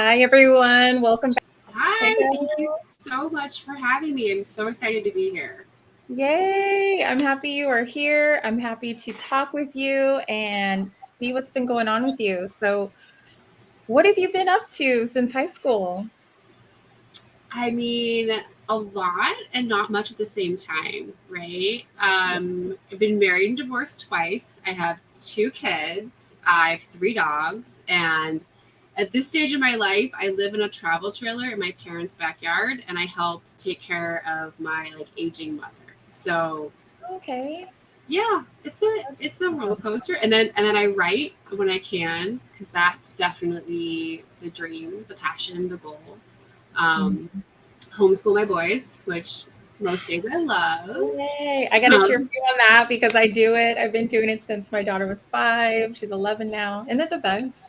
Hi, everyone. Welcome back. Hi, thank you so much for having me. I'm so excited to be here. Yay. I'm happy you are here. I'm happy to talk with you and see what's been going on with you. So, what have you been up to since high school? I mean, a lot and not much at the same time, right? I've been married and divorced twice. I have two kids. I have three dogs. And at this stage of my life, I live in a travel trailer in my parents' backyard and I help take care of my aging mother. So Okay. yeah, it's a roller coaster, and then I write when I can because that's definitely the dream, the passion, the goal. Um, Mhm. Homeschool my boys, which most days I love. Yay. I got to cheer for Um, you on that because I do it. I've been doing it since my daughter was 5. She's 11 now. Isn't it the best?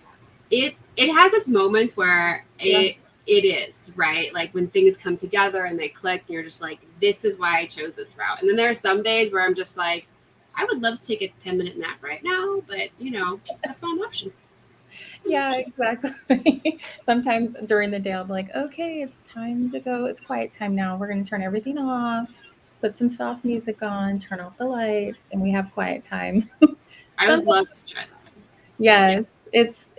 it has its moments where Yeah. it is right, like when things come together and they click, and you're just like, this is why I chose this route. And then there are some days where I'm just like, I would love to take a 10-minute nap right now, but that's not an option. Yeah, exactly. Sometimes during the day, I'll be like, okay, it's time to go. It's quiet time now. We're going to turn everything off, put some soft music on, turn off the lights, and we have quiet time. I would Sometimes, love to try that. Yeah. yes, it's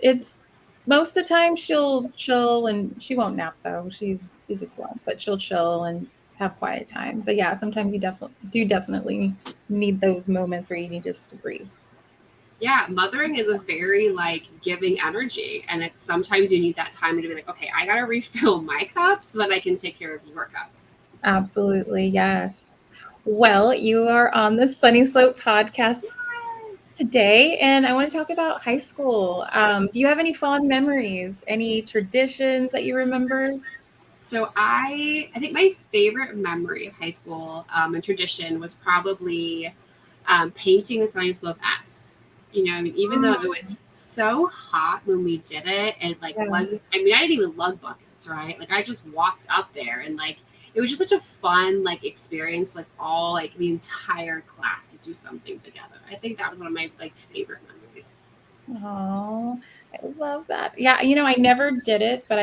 most of the time she'll chill and she won't nap though. She just won't, but she'll chill and have quiet time. But yeah, sometimes you definitely need those moments where you need just to breathe. Yeah, mothering is a very giving energy, and it's sometimes you need that time to be like, okay, I gotta refill my cup so that I can take care of your cups. Absolutely, yes. Well, you are on the Sunnyslope podcast today, and I want to talk about high school. Do you have any fond memories, any traditions that you remember? So I think my favorite memory of high school and tradition was probably painting the Sunnyslope S. I mean, even though it Mm, was so hot when we did it, and yeah. I mean, I didn't even lug buckets, right? Like I just walked up there, and it was just such a fun experience, all the entire class to do something together. I think that was one of my favorite memories. Oh, I love that. Yeah, I never did it, but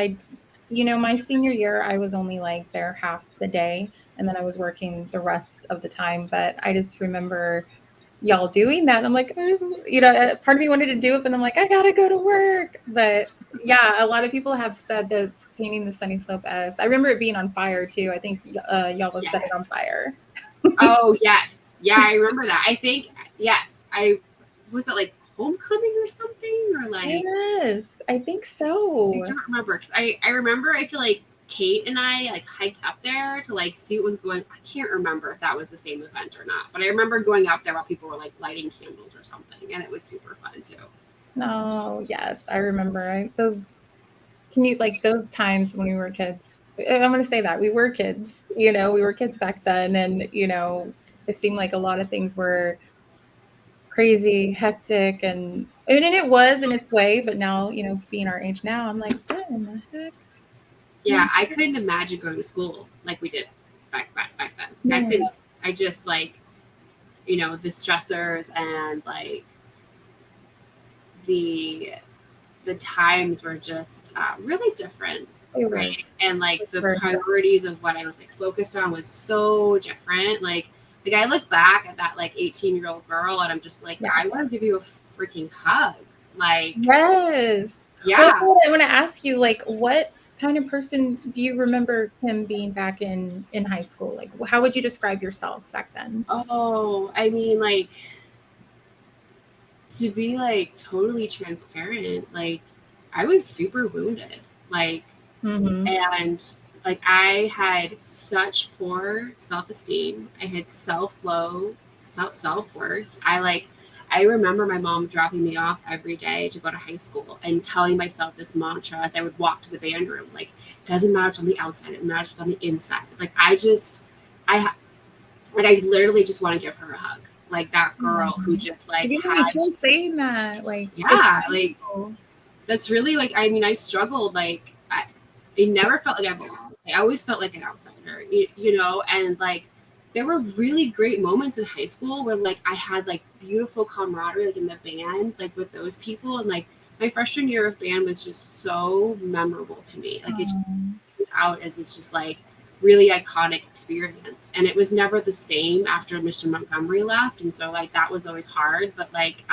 my senior year, I was only like there half the day, and then I was working the rest of the time. But I just remember y'all doing that. And I'm like, part of me wanted to do it, but I'm like, I gotta go to work. But yeah, a lot of people have said that it's painting the Sunny Slope as. I remember it being on fire too. I think y'all would set it on Yes. fire. Oh yes, yeah, I remember that. I think yes, I was it homecoming or something, or Yes, I think I so. don't remember because I remember I feel like Kate and I hiked up there to see what was going. I can't remember if that was the same event or not, but I remember going up there while people were lighting candles or something, and it was super fun too. No, yes, I remember. Those commute like those times when we were kids. I'm going to say that we were kids. We were kids back then, and it seemed like a lot of things were crazy, hectic, and it was in its way. But now, being our age now, I'm like, what in the heck? Yeah, I couldn't imagine going to school like we did back then. I No, couldn't. I just the stressors and the the times were just really different, they right? were And the for sure. priorities of what I was focused on was so different. I look back at that 18-year-old girl, and I'm just like, I Yes. want to give you a freaking hug. Yes. Well, that's Yeah. what I want to ask you. Like, what kind of person do you remember him being back in high school? Like, how would you describe yourself back then? Oh, I mean, to be totally transparent, I was super wounded. Mm-hmm. And I had such poor self-esteem. I had self-low, self-worth. I remember my mom dropping me off every day to go to high school and telling myself this mantra as I would walk to the band room, doesn't matter what's on the outside, it matters what's on the inside. I I literally just want to give her a hug, that girl who just You know, had, she was saying that. Like, it's yeah, possible. that's really I mean, I struggled. I never felt like I belonged. I always felt like an outsider, and there were really great moments in high school where I had beautiful camaraderie in the band with those people, and my freshman year of band was just so memorable to me. Like it Um, just out as this just like really iconic experience. And it was never the same after Mr. Montgomery left. And so like that was always hard. But like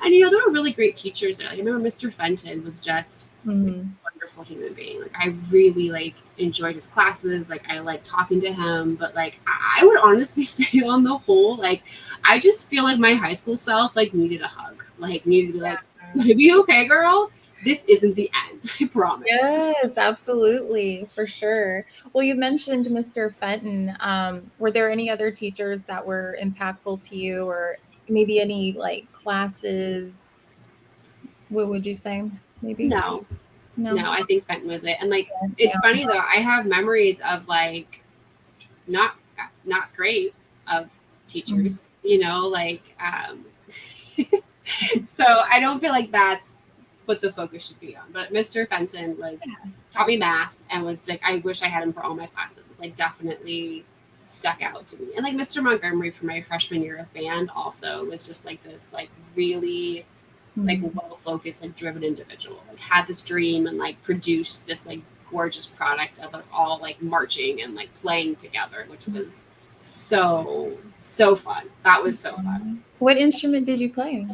and you know, there were really great teachers there. Like I remember Mr. Fenton was just a mhm. wonderful human being. Like I really like enjoyed his classes. Like I like talking to him. But like I would honestly say on the whole, like I just feel like my high school self like needed a hug. Like needed to be like, Yeah. maybe okay, girl. This isn't the end. I promise. Yes, absolutely, for sure. Well, you mentioned Mr. Fenton. Were there any other teachers that were impactful to you, or maybe any like classes? What would you say? Maybe No, no. no, I think Fenton was it. And like it's Yeah. funny though, I have memories of like not not great of Mhm. teachers, you know, like so I don't feel like that's what the focus should be on. But Mr. Fenton was taught me math and was like I wish I had him for all my classes. Like definitely stuck out to me. And like Mr. Montgomery for my freshman year of band also was just like this like really like Mhm. well focused, like driven individual. Like had this dream and like produced this like gorgeous product of us all like marching and like playing together, which was so fun. That was so fun. What instrument did you play?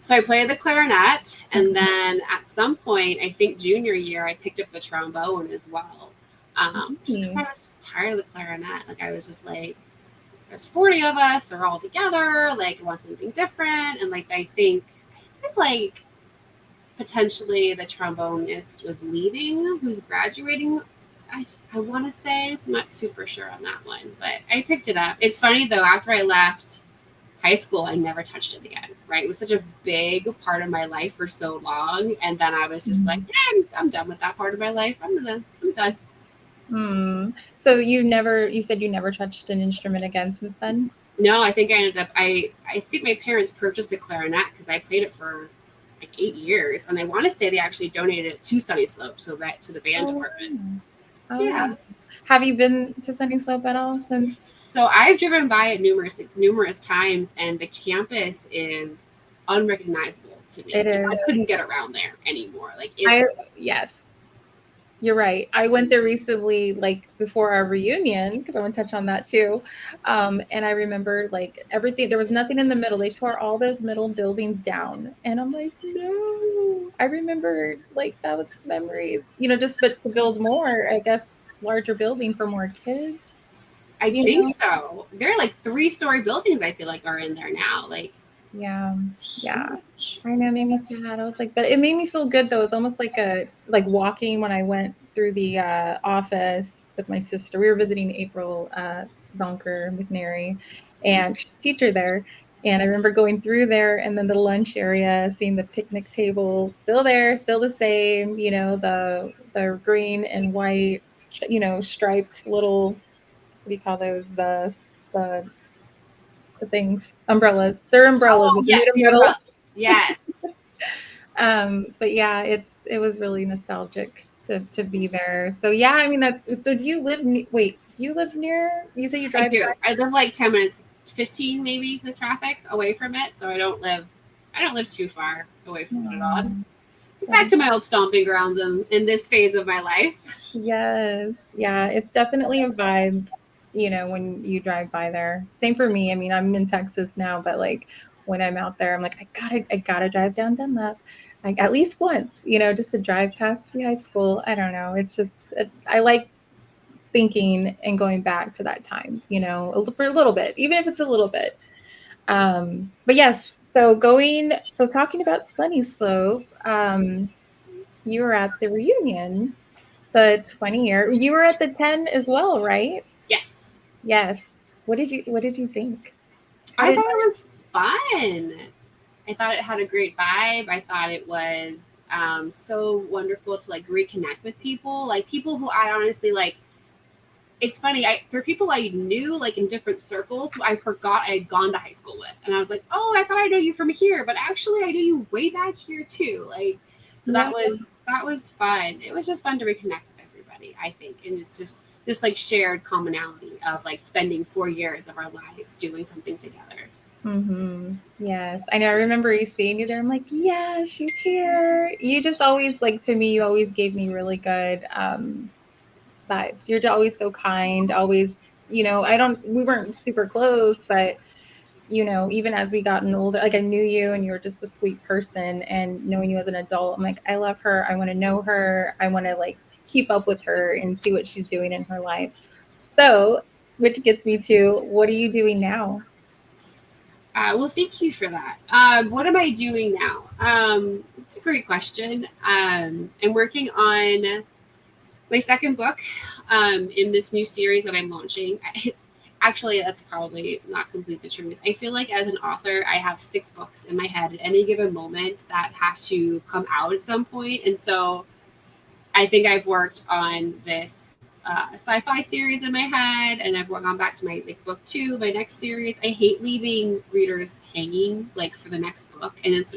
So I played the clarinet, and Okay. then at some point, I think junior year, I picked up the trombone as well. Just because I Nice. was just tired of the clarinet. Like I was just like, there's 40 of us, they're all together. Like I want something different, and like I feel like potentially the trombonist was leaving, who's graduating. I want to say, I'm not super sure on that one, but I picked it up. It's funny though, after I left high school, I never touched it again, right? It was such a big part of my life for so long. And then I was just like, Mhm. yeah, I'm done with that part of my life. I'm done. Mm. So you said you never touched an instrument again since then? No, I think I ended up, I think my parents purchased a clarinet because I played it for like 8 years. And I want to say they actually donated it to Sunnyslope, so that to the band Oh, department. wow. Oh, wow. Yeah. Have you been to Sunnyslope at all since? So I've driven by it numerous times, and the campus is unrecognizable to me. It Like I is. couldn't get around there anymore. Like I it's yes, you're right. I went there recently, like before our reunion, because I want to touch on that too. And I remember like everything. There was nothing in the middle. They tore all those middle buildings down, and I'm like, no. I remember like that was memories, just but to build more, I guess, larger building for more kids. I You think know, so. There are like 3-story buildings I feel like are in there now. Like yeah, it's yeah. huge. I know, it made me sad. I was like, but it made me feel good though. It's almost like like walking when I went through the office with my sister. We were visiting April Zonker McNary, and she's a teacher there. And I remember going through there, and then the lunch area, seeing the picnic tables still there, still the same. The green and white, striped little, what do you call those? The things, umbrellas. They're umbrellas, Oh but they're made yes, of the metal. umbrella. Yes, But yeah, it was really nostalgic to be there. So yeah, I mean so do you live near, you say you I drive by? do. I live like 10 minutes, 15 maybe with traffic away from it, so I don't live too far away from it at all. Oh, Back that's to my old stomping grounds in this phase of my life. yes. Yeah, it's definitely a vibe, when you drive by there. Same for me. I mean, I'm in Texas now, but like when I'm out there, I'm like, I gotta drive down Dunlap. Like at least once, just to drive past the high school. I don't know. It's just I like thinking and going back to that time, for a little bit, even if it's a little bit. But yes, so talking about Sunny Slope, you were at the reunion, the 20-year. You were at the 10 as well, right? Yes, Yes. What did you think? How I did thought it was fun. I thought it had a great vibe. I thought it was so wonderful to like reconnect with people, like people who I honestly like. It's funny. There are people I knew like in different circles who I forgot I had gone to high school with, and I was like, oh, I thought I know you from here, but actually I knew you way back here too. Like, so Yeah. that was fun. It was just fun to reconnect with everybody. I think, and it's just this like shared commonality of like spending 4 years of our lives doing something together. Mm-hmm. Yes. I know. I remember you seeing you there. I'm like, yeah, she's here. You just always, like, to me, you always gave me really good vibes. You're always so kind, always, we weren't super close, but, even as we gotten older, like, I knew you and you were just a sweet person. And knowing you as an adult, I'm like, I love her. I want to know her. I want to, like, keep up with her and see what she's doing in her life. So, which gets me to, what are you doing now? Well, thank you for that. What am I doing now? It's a great question. I'm working on my second book in this new series that I'm launching. It's actually, that's probably not complete the truth. I feel like as an author, I have 6 books in my head at any given moment that have to come out at some point. And so I think I've worked on this sci-fi series in my head, and I've gone back to my book 2, my next series. I hate leaving readers hanging for the next book, and it's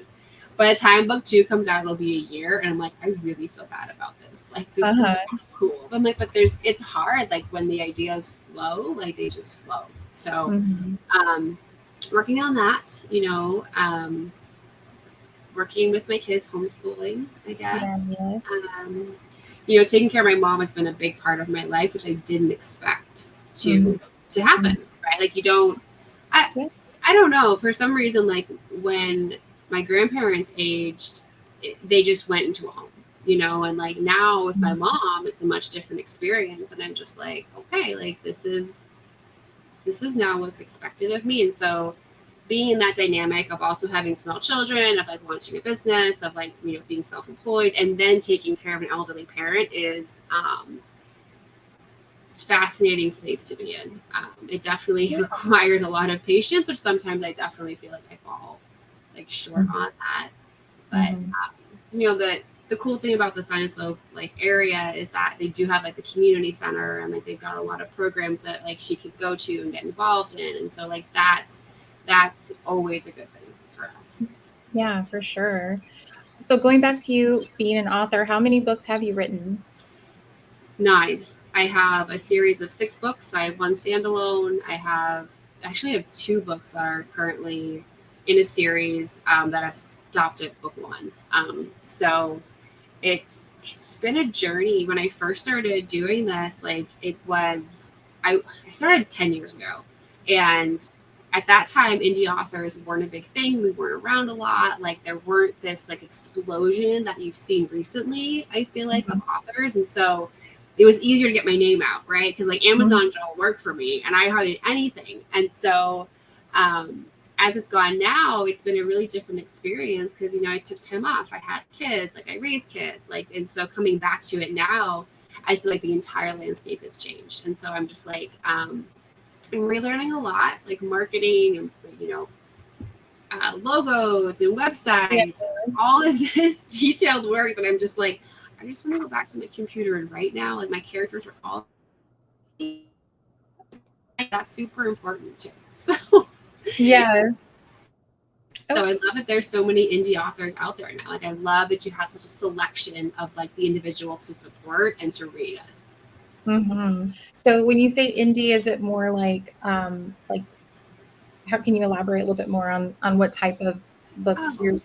by the time book 2 comes out, it'll be a year, and I'm like, I really feel bad about this. This is Uh-huh. not cool. But I'm like, but it's hard. When the ideas flow, they just flow. So, Mhm. um, working on that, working with my kids, homeschooling, I guess. Yes. Um, taking care of my mom has been a big part of my life, which I didn't expect Mhm. to happen. Mhm. Right? You don't. I Yeah. I don't know. For some reason, when my grandparents aged, they just went into a home. And now with my Mhm. mom, it's a much different experience, and I'm just like, okay, this is now what's expected of me, and so being in that dynamic of also having small children, of launching a business, of being self-employed, and then taking care of an elderly parent is it's fascinating space to be in. It definitely Yeah. requires a lot of patience, which sometimes I definitely feel like I fall short Mhm. on that. But Mhm. the cool thing about the Sunnyslope area is that they do have the community center, and they've got a lot of programs that she could go to and get involved in, and so that's always a good thing for us. Yeah, for sure. So going back to you being an author, how many books have you written? 9. I have a series of 6 books. I have one standalone. I actually have 2 books that are currently in a series that I've stopped at book 1. So it's been a journey. When I first started doing this, I started 10 years ago, and at that time indie authors weren't a big thing. We weren't around a lot. There weren't this explosion that you've seen recently, I feel of Mhm. authors, and so it was easier to get my name out, right? Because Mhm. Amazon don't work for me, and I hardly did anything. And so um, as it's gone now, it's been a really different experience because I took time off. I had kids, I raised kids, and so coming back to it now, I feel like the entire landscape has changed, and so I'm just I'm relearning a lot, marketing and logos and websites, Yes. all of this detailed work that I'm just I just want to go back to my computer and write now. My characters are all that's super important too. Yes. So Oh. I love that there's so many indie authors out there now. I love that you have such a selection of the individual to support and to read. Mhm. So when you say indie, is it more like how can you elaborate a little bit more on what type of books Oh, you're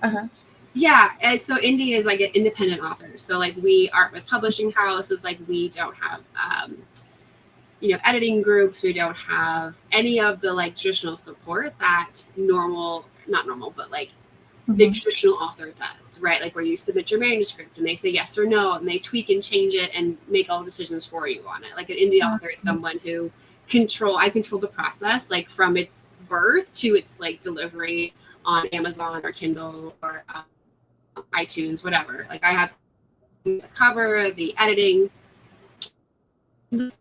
uh-huh. yeah. And so indie is independent authors. So we aren't with publishing houses. We don't have editing groups. We don't have any of the traditional support that not normal, but the Mhm. traditional author does, right? Where you submit your manuscript and they say yes or no, and they tweak and change it and make all the decisions for you on it. An indie author is Mhm. someone who I control the process, from its birth to its delivery on Amazon or Kindle or iTunes, whatever. I have the cover, the editing,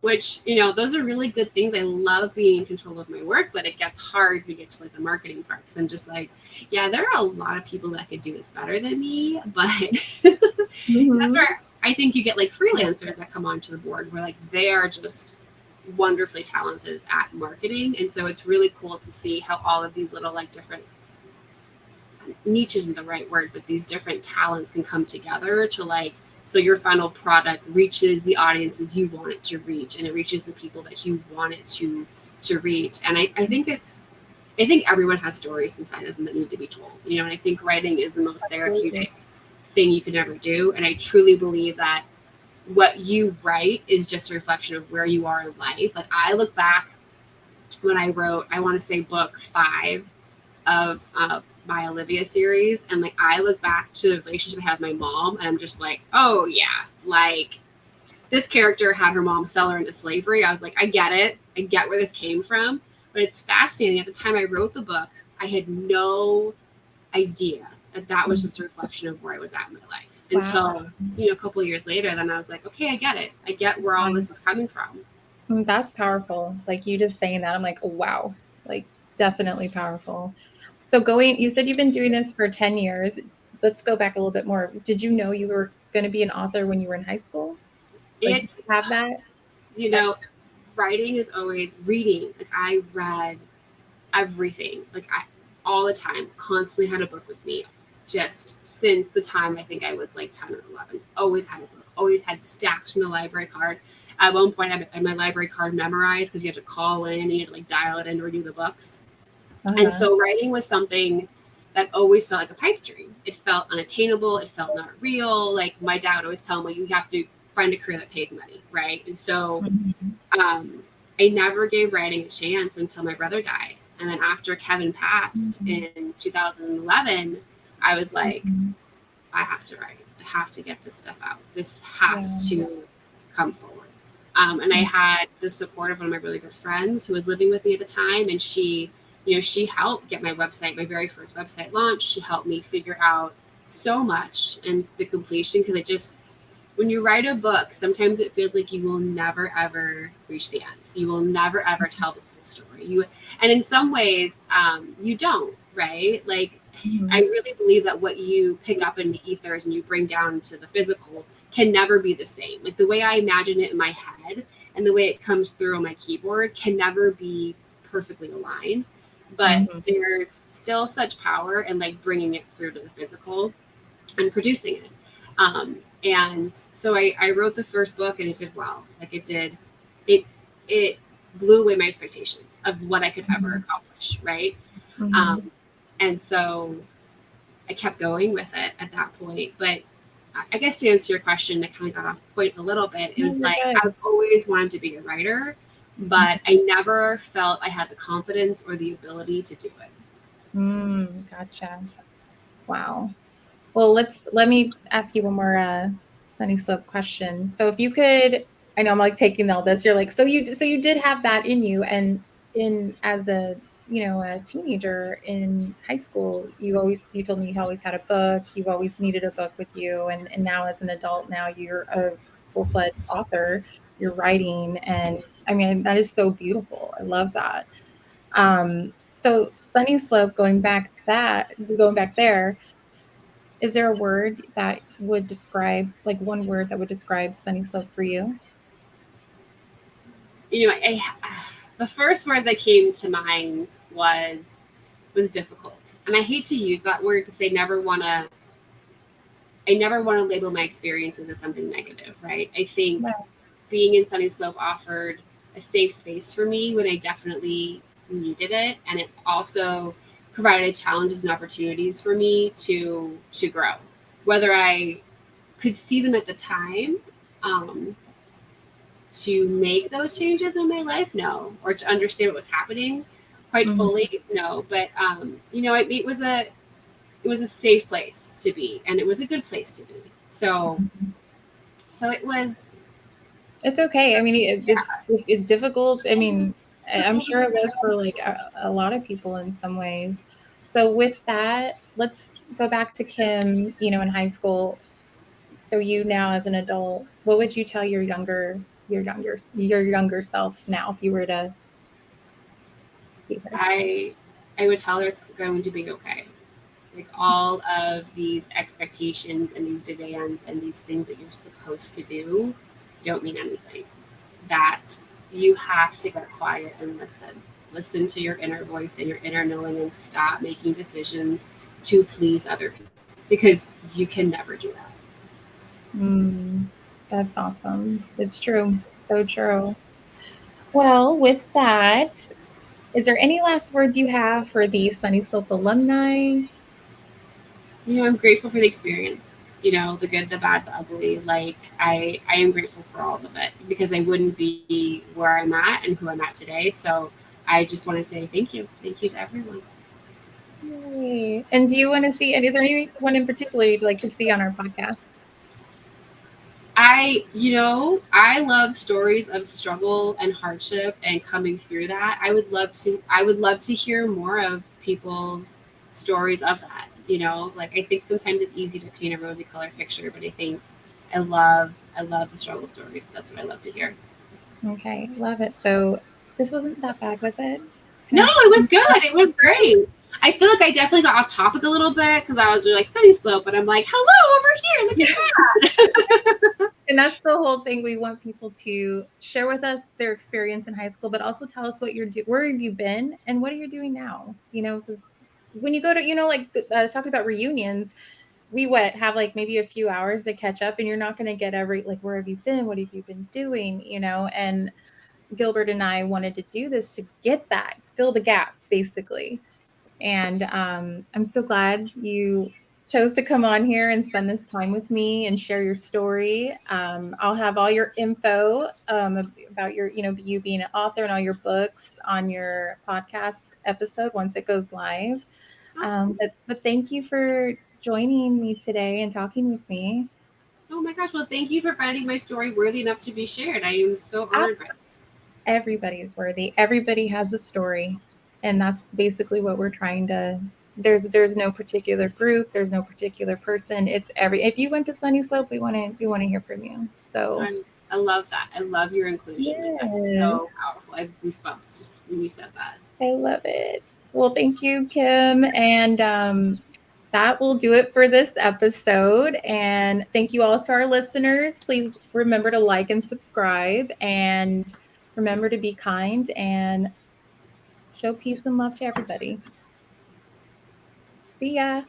which those are really good things. I love being in control of my work, but it gets hard to get to the marketing part, because I'm just yeah, there are a lot of people that could do this better than me, but that's Mhm. where I think you get freelancers that come onto the board where they are just wonderfully talented at marketing, and so it's really cool to see how all of these little different niche isn't the right word, but these different talents can come together to so your final product reaches the audiences you want it to reach, and it reaches the people that you want it to reach. And I think I think everyone has stories inside of them that need to be told, you know, and I think writing is the most therapeutic thing you can ever do. And I truly believe that what you write is just a reflection of where you are in life. Like I look back when I wrote, I want to say book 5 of my Olivia series, and like I look back to the relationship I had with my mom, and I'm just like, oh yeah, like this character had her mom sell her into slavery. I was like, I get it, I get where this came from, but it's fascinating. At the time I wrote the book, I had no idea that that was just a reflection of where I was at in my life. Until, you know, a couple of years later, then I was like, okay, I get it. I get where all this is coming from. That's powerful. Like you just saying that, I'm like, oh, wow, like definitely powerful. So you said you've been doing this for 10 years. Let's go back a little bit more. Did you know you were going to be an author when you were in high school? Like, did It's, you have that? you know, writing is always reading. Like I read everything, like I all the time, constantly had a book with me, just since the time I think I was like 10 or 11. Always had a book, always had stacks from the library card. At one point, I had my library card memorized because you had to call in and you had to like dial it in to renew the books. And so writing was something that always felt like a pipe dream. It felt unattainable. It felt not real. Like my dad would always tell me, you have to find a career that pays money, right? And so I never gave writing a chance until my brother died. And then after Kevin passed in 2011, I was like, I have to write. I have to get this stuff out. This has to come forward. And I had the support of one of my really good friends who was living with me at the time. And she, you know, she helped get my website, my very first website launched. She helped me figure out so much and the completion, because I just, when you write a book, sometimes it feels like you will never ever reach the end. You will never ever tell the full story. And in some ways, you don't, right? Like I really believe that what you pick up in the ethers and you bring down into the physical can never be the same. Like the way I imagine it in my head and the way it comes through on my keyboard can never be perfectly aligned. But there's still such power in like bringing it through to the physical and producing it. And so I wrote the first book and it did well. Like it blew away my expectations of what I could ever accomplish. Right. And so I kept going with it at that point. But I guess to answer your question, that kind of got off point a little bit. It was like, I've always wanted to be a writer, but I never felt I had the confidence or the ability to do it. Gotcha. Wow. Well, let me ask you one more Sunnyslope question. So if you could, I know I'm like taking all this. You're like, so you did have that in you, and as a a teenager in high school, you told me you always had a book. You've always needed a book with you, and now as an adult, now you're a full-fledged author. You're writing, and I mean that is so beautiful. I love that. So Sunnyslope, going back there, is there a word that would describe, like one word that would describe Sunnyslope for you? You know, the first word that came to mind was difficult. And I hate to use that word because I never want to label my experiences as something negative, right? I think being in Sunnyslope offered a safe space for me when I definitely needed it. And it also provided challenges and opportunities for me to grow. Whether I could see them at the time, to make those changes in my life, no. Or to understand what was happening quite fully, no. But it was a safe place to be, and it was a good place to be. So it was. It's okay. I mean, it's difficult. I mean, I'm sure it was for like a lot of people in some ways. So with that, let's go back to Kim, in high school. So you now as an adult, what would you tell your younger self now if you were to see her? I would tell her it's going to be okay. Like all of these expectations and these demands and these things that you're supposed to do don't mean anything. That you have to get quiet and listen to your inner voice and your inner knowing, and stop making decisions to please other people, because you can never do that. That's awesome. It's true. So true. Well, with that, Is there any last words you have for the Sunnyslope alumni? I'm grateful for the experience. The good, the bad, the ugly. Like I am grateful for all of it because I wouldn't be where I'm at and who I'm at today. So I just want to say thank you. Thank you to everyone. Yay. And do you want to see, and is there anyone in particular you'd like to see on our podcast? I love stories of struggle and hardship and coming through that. I would love to hear more of people's stories of that. Like I think sometimes it's easy to paint a rosy colored picture, but I love the struggle stories. That's what I love to hear. Okay, love it. So this wasn't that bad, was it? No, Kind it was of good. It was great. I feel like I definitely got off topic a little bit because I was really like Sunnyslope, but I'm like, hello over here. Look at that. And that's the whole thing. We want people to share with us their experience in high school, but also tell us where have you been and what are you doing now? Because when you go to, like talking about reunions, we have like maybe a few hours to catch up, and you're not going to get like, where have you been? What have you been doing? And Gilbert and I wanted to do this to get that, fill the gap, basically. And I'm so glad you chose to come on here and spend this time with me and share your story. I'll have all your info about you being an author and all your books on your podcast episode once it goes live. Awesome. But thank you for joining me today and talking with me. Oh my gosh. Well, thank you for finding my story worthy enough to be shared. I am so honored by it. Everybody is worthy. Everybody has a story. And that's basically what we're trying to there's no particular group, there's no particular person. It's if you went to Sunnyslope, we want to hear from you. So I love that. I love your inclusion. Like that's yes, so powerful. I have goosebumps just when you said that. I love it. Well, thank you, Kim. And that will do it for this episode. And thank you all to our listeners. Please remember to like and subscribe, and remember to be kind and show peace and love to everybody. See ya.